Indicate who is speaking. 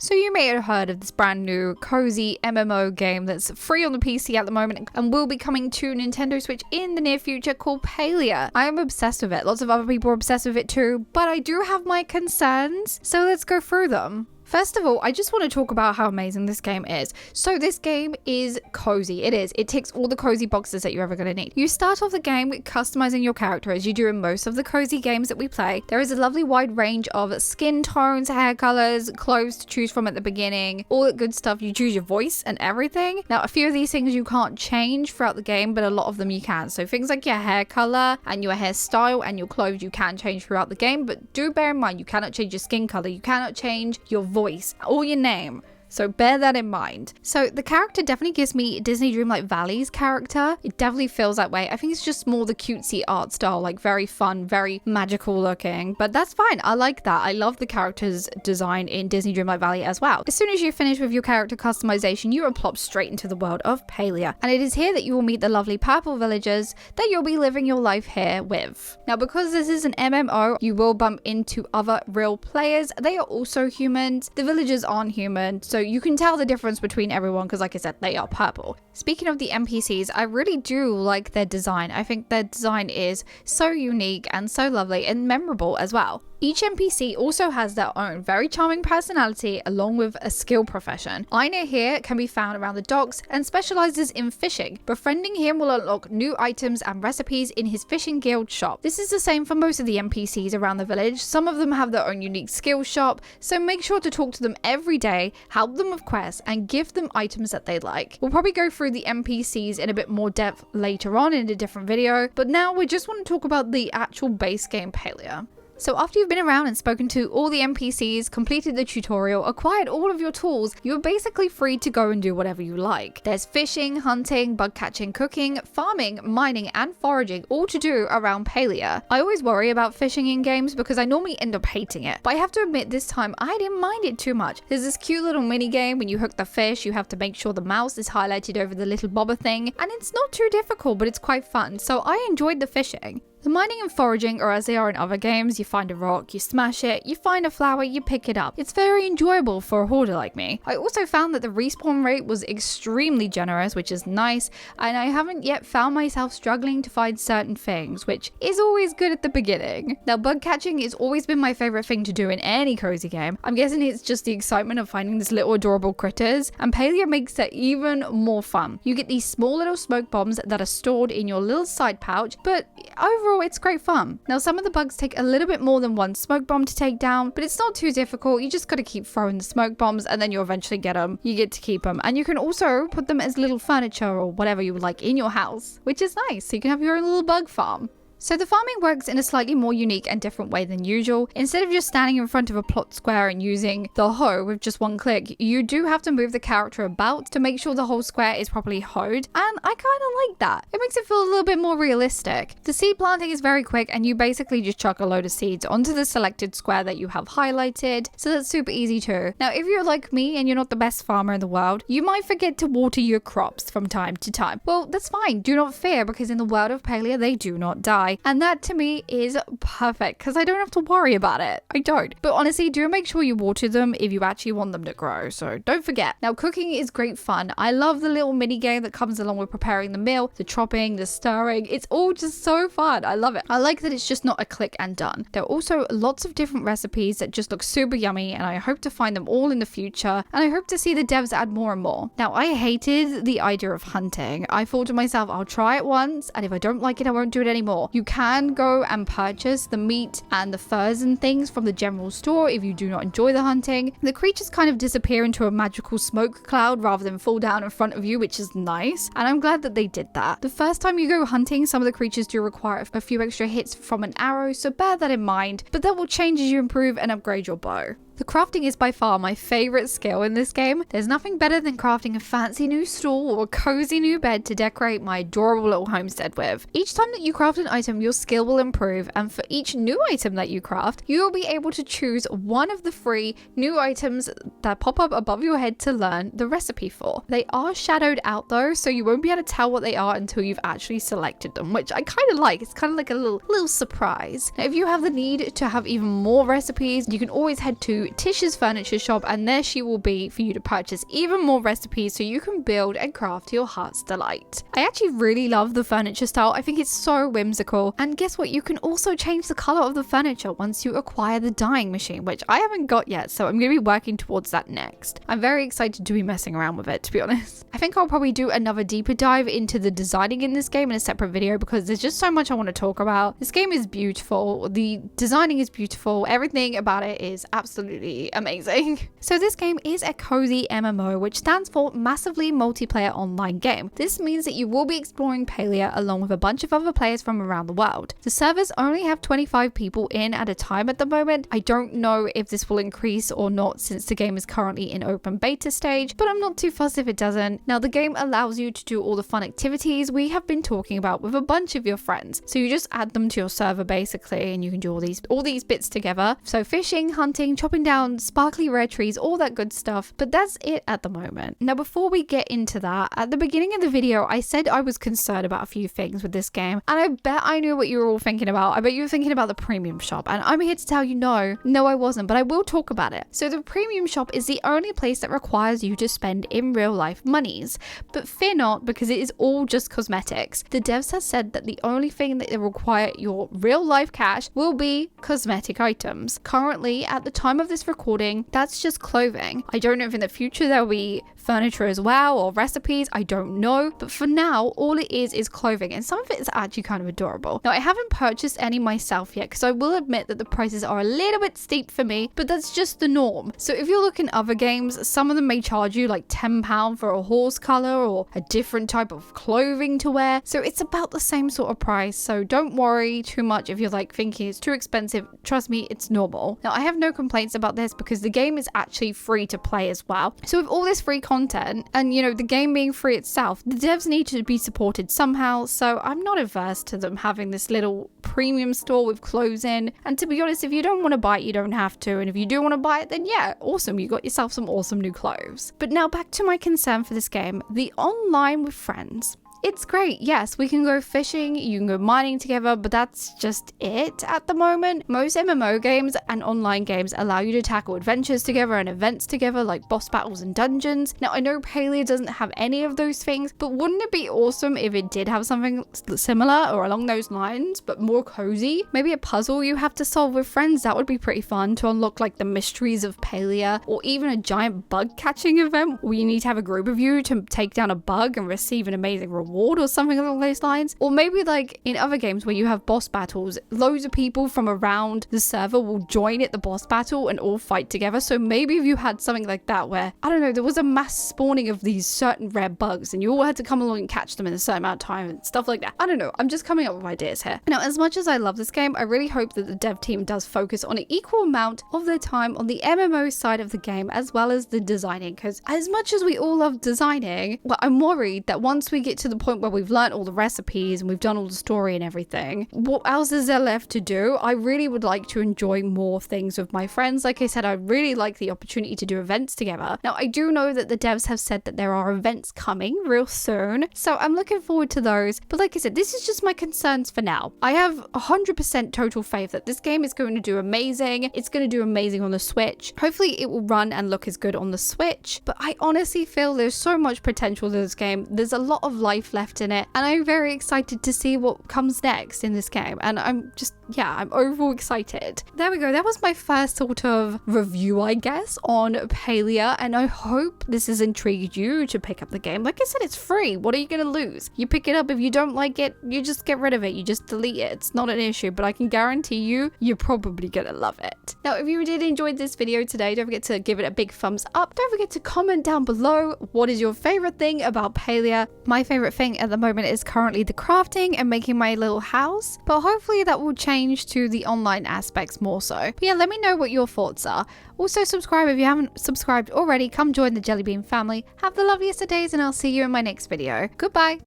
Speaker 1: So you may have heard of this brand new cozy MMO game that's free on the PC at the moment and will be coming to Nintendo Switch in the near future called Palia. I am obsessed with it. Lots of other people are obsessed with it too, but I do have my concerns, so let's go through them. First of all, I just want to talk about how amazing this game is. So this game is cozy. It is. It ticks all the cozy boxes that you're ever going to need. You start off the game with customizing your character as you do in most of the cozy games that we play. There is a lovely wide range of skin tones, hair colors, clothes to choose from at the beginning, all that good stuff. You choose your voice and everything. Now, a few of these things you can't change throughout the game, but a lot of them you can. So things like your hair color and your hairstyle and your clothes you can change throughout the game, but do bear in mind you cannot change your skin color. You cannot change your voice or your name. So bear that in mind. So the character definitely gives me Disney Dreamlight Valley's character. It definitely feels that way. I think it's just more the cutesy art style, like very fun, very magical looking, but that's fine. I like that. I love the character's design in Disney Dreamlight Valley as well. As soon as you finish with your character customization, you are plopped straight into the world of Palia. And it is here that you will meet the lovely purple villagers that you'll be living your life here with. Now, because this is an MMO, you will bump into other real players. They are also humans. The villagers aren't human, so you can tell the difference between everyone because, like I said, they are purple. Speaking of the NPCs, I really do like their design. I think their design is so unique and so lovely and memorable as well. Each NPC also has their own very charming personality along with a skill profession. Ina here can be found around the docks and specializes in fishing. Befriending him will unlock new items and recipes in his fishing guild shop. This is the same for most of the NPCs around the village. Some of them have their own unique skill shop, so make sure to talk to them every day, help them with quests, and give them items that they like. We'll probably go through the NPCs in a bit more depth later on in a different video, but now we just want to talk about the actual base game Palia. So after you've been around and spoken to all the NPCs, completed the tutorial, acquired all of your tools, you're basically free to go and do whatever you like. There's fishing, hunting, bug catching, cooking, farming, mining, and foraging, all to do around Palia. I always worry about fishing in games because I normally end up hating it, but I have to admit this time I didn't mind it too much. There's this cute little mini game when you hook the fish, you have to make sure the mouse is highlighted over the little bobber thing, and it's not too difficult, but it's quite fun, so I enjoyed the fishing. The mining and foraging are as they are in other games. You find a rock, you smash it, you find a flower, you pick it up. It's very enjoyable for a hoarder like me. I also found that the respawn rate was extremely generous, which is nice, and I haven't yet found myself struggling to find certain things, which is always good at the beginning. Now, bug catching has always been my favorite thing to do in any cozy game. I'm guessing it's just the excitement of finding these little adorable critters, and Palia makes it even more fun. You get these small little smoke bombs that are stored in your little side pouch, but overall it's great fun. Now, some of the bugs take a little bit more than one smoke bomb to take down, but it's not too difficult. You just got to keep throwing the smoke bombs and then you eventually get them. You get to keep them, and you can also put them as little furniture or whatever you would like in your house, which is nice. So you can have your own little bug farm. So the farming works in a slightly more unique and different way than usual. Instead of just standing in front of a plot square and using the hoe with just one click, you do have to move the character about to make sure the whole square is properly hoed, and I kind of like that. It makes it feel a little bit more realistic. The seed planting is very quick, and you basically just chuck a load of seeds onto the selected square that you have highlighted, so that's super easy too. Now, if you're like me and you're not the best farmer in the world, you might forget to water your crops from time to time. Well, that's fine. Do not fear, because in the world of Palia, they do not die. And that to me is perfect because I don't have to worry about it. I don't. But honestly, do make sure you water them if you actually want them to grow. So don't forget. Now, cooking is great fun. I love the little mini game that comes along with preparing the meal, the chopping, the stirring. It's all just so fun. I love it. I like that it's just not a click and done. There are also lots of different recipes that just look super yummy, and I hope to find them all in the future. And I hope to see the devs add more and more. Now, I hated the idea of hunting. I thought to myself, I'll try it once, and if I don't like it, I won't do it anymore. You can go and purchase the meat and the furs and things from the general store if you do not enjoy the hunting. The creatures kind of disappear into a magical smoke cloud rather than fall down in front of you, which is nice, and I'm glad that they did that. The first time you go hunting, some of the creatures do require a few extra hits from an arrow, so bear that in mind, but that will change as you improve and upgrade your bow. The crafting is by far my favorite skill in this game. There's nothing better than crafting a fancy new stool or a cozy new bed to decorate my adorable little homestead with. Each time that you craft an item, your skill will improve, and for each new item that you craft, you will be able to choose one of the 3 new items that pop up above your head to learn the recipe for. They are shadowed out though, so you won't be able to tell what they are until you've actually selected them, which I kind of like. It's kind of like a little surprise. Now, if you have the need to have even more recipes, you can always head to Tish's furniture shop, and there she will be for you to purchase even more recipes so you can build and craft to your heart's delight. I actually really love the furniture style. I think it's so whimsical. And guess what? You can also change the color of the furniture once you acquire the dyeing machine, which I haven't got yet, so I'm going to be working towards that next. I'm very excited to be messing around with it, to be honest. I think I'll probably do another deeper dive into the designing in this game in a separate video because there's just so much I want to talk about. This game is beautiful. The designing is beautiful. Everything about it is absolutely amazing. So this game is a cozy MMO, which stands for Massively Multiplayer Online Game. This means that you will be exploring Palia along with a bunch of other players from around the world. The servers only have 25 people in at a time at the moment. I don't know if this will increase or not since the game is currently in open beta stage, but I'm not too fussed if it doesn't. Now the game allows you to do all the fun activities we have been talking about with a bunch of your friends. So you just add them to your server basically, and you can do all these bits together. So fishing, hunting, chopping down sparkly rare trees, all that good stuff. But that's it at the moment. Now before we get into that, at the beginning of the video I said I was concerned about a few things with this game, and I bet I knew what you were all thinking about. I bet you were thinking about the premium shop, and I'm here to tell you no I wasn't, but I will talk about it. So the premium shop is the only place that requires you to spend in real life monies, but fear not, because it is all just cosmetics. The devs have said that the only thing that will require your real life cash will be cosmetic items. Currently, at the time of this recording, that's just clothing. I don't know if in the future there will be furniture as well or recipes, I don't know, but for now all it is clothing, and some of it is actually kind of adorable. Now I haven't purchased any myself yet because I will admit that the prices are a little bit steep for me, but that's just the norm. So if you look in other games, some of them may charge you like £10 for a horse color or a different type of clothing to wear, so it's about the same sort of price. So don't worry too much if you're like thinking it's too expensive. Trust me, it's normal. Now I have no complaints about this because the game is actually free to play as well. So with all this free content and the game being free itself, the devs need to be supported somehow, so I'm not averse to them having this little premium store with clothes in. And to be honest, if you don't want to buy it, you don't have to, and if you do want to buy it, then yeah, awesome, you got yourself some awesome new clothes. But now back to my concern for this game, the online with friends. It's great, yes, we can go fishing, you can go mining together, but that's just it at the moment. Most MMO games and online games allow you to tackle adventures together and events together like boss battles and dungeons. Now I know Palia doesn't have any of those things, but wouldn't it be awesome if it did have something similar or along those lines, but more cozy? Maybe a puzzle you have to solve with friends, that would be pretty fun to unlock like the mysteries of Palia, or even a giant bug catching event where you need to have a group of you to take down a bug and receive an amazing reward or something along those lines. Or maybe like in other games where you have boss battles, loads of people from around the server will join at the boss battle and all fight together. So maybe if you had something like that where, I don't know, there was a mass spawning of these certain rare bugs and you all had to come along and catch them in a certain amount of time and stuff like that. I don't know, I'm just coming up with ideas here. Now as much as I love this game, I really hope that the dev team does focus on an equal amount of their time on the MMO side of the game as well as the designing, because as much as we all love designing, well, I'm worried that once we get to the point where we've learned all the recipes and we've done all the story and everything, what else is there left to do? I really would like to enjoy more things with my friends. Like I said, I really like the opportunity to do events together. Now I do know that the devs have said that there are events coming real soon, so I'm looking forward to those. But like I said, this is just my concerns for now. I have 100% total faith that this game is going to do amazing. It's going to do amazing on the Switch. Hopefully it will run and look as good on the Switch, but I honestly feel there's so much potential to this game. There's a lot of life left in it, and I'm very excited to see what comes next in this game, and I'm overall excited. There we go, that was my first sort of review, I guess, on Palia, and I hope this has intrigued you to pick up the game. Like I said, it's free. What are you gonna lose? You pick it up. If you don't like it, you just get rid of it. You just delete it. It's not an issue, but I can guarantee you're probably gonna love it. Now if you did enjoy this video today, don't forget to give it a big thumbs up. Don't forget to comment down below what is your favorite thing about Palia. My favorite thing at the moment is currently the crafting and making my little house, but hopefully that will change to the online aspects more so. But yeah, let me know what your thoughts are. Also subscribe if you haven't subscribed already. Come join the Jellybean family. Have the loveliest of days, and I'll see you in my next video. Goodbye.